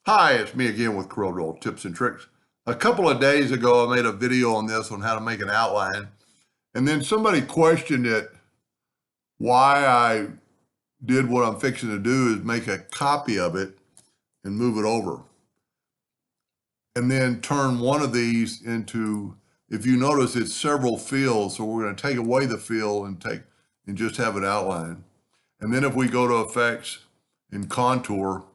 Hi, it's me again with Corel tips and tricks. A couple of days ago, I made a video on this on how to make an outline. And then somebody questioned it, why I did what I'm fixing to do is make a copy of it and move it over. And then turn one of these into, if you notice, it's several fields. So we're going to take away the field and just have an outline. And then if we go to effects and contour,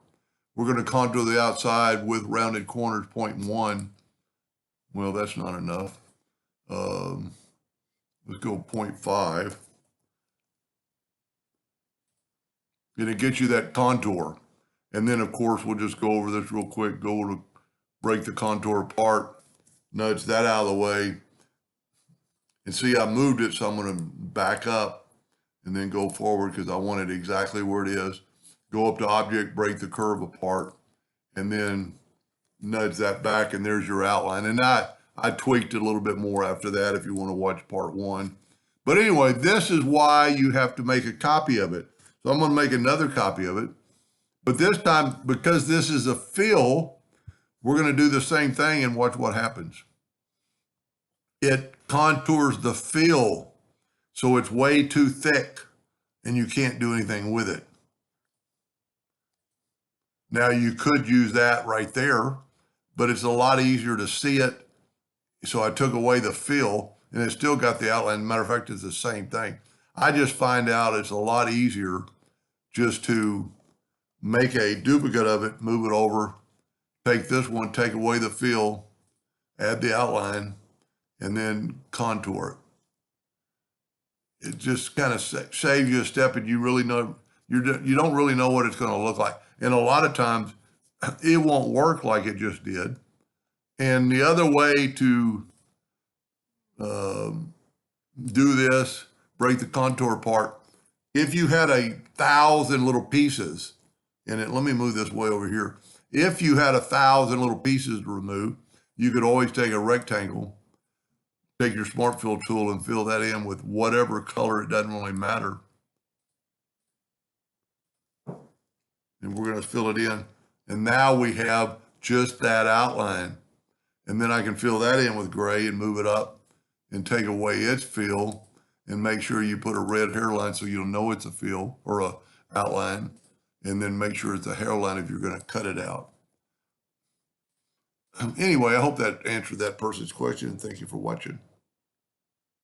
we're going to contour the outside with rounded corners 0.1. Well, that's not enough. Let's go 0.5. And it gets you that contour. And then, of course, we'll just go over this real quick. Go to break the contour apart, nudge that out of the way. And see, I moved it, so I'm going to back up and then go forward because I want it exactly where it is. Go up to Object, break the curve apart, and then nudge that back, and there's your outline. And I tweaked it a little bit more after that if you want to watch part one. But anyway, this is why you have to make a copy of it. So I'm going to make another copy of it. But this time, because this is a fill, we're going to do the same thing and watch what happens. It contours the fill, so it's way too thick, and you can't do anything with it. Now, you could use that right there, but it's a lot easier to see it. So I took away the fill, and it still got the outline. Matter of fact, it's the same thing. I just find out it's a lot easier just to make a duplicate of it, move it over, take this one, take away the fill, add the outline, and then contour it. It just kind of saves you a step, and you really know, you don't really know what it's going to look like. And a lot of times it won't work like it just did. And the other way to do this, break the contour apart, if you had 1,000 little pieces in it, let me move this way over here. If you had 1,000 little pieces to remove, you could always take a rectangle, take your Smart Fill tool and fill that in with whatever color, it doesn't really matter. And we're going to fill it in. And now we have just that outline. And then I can fill that in with gray and move it up and take away its fill and make sure you put a red hairline so you'll know it's a fill or a outline. And then make sure it's a hairline if you're going to cut it out. Anyway, I hope that answered that person's question. Thank you for watching.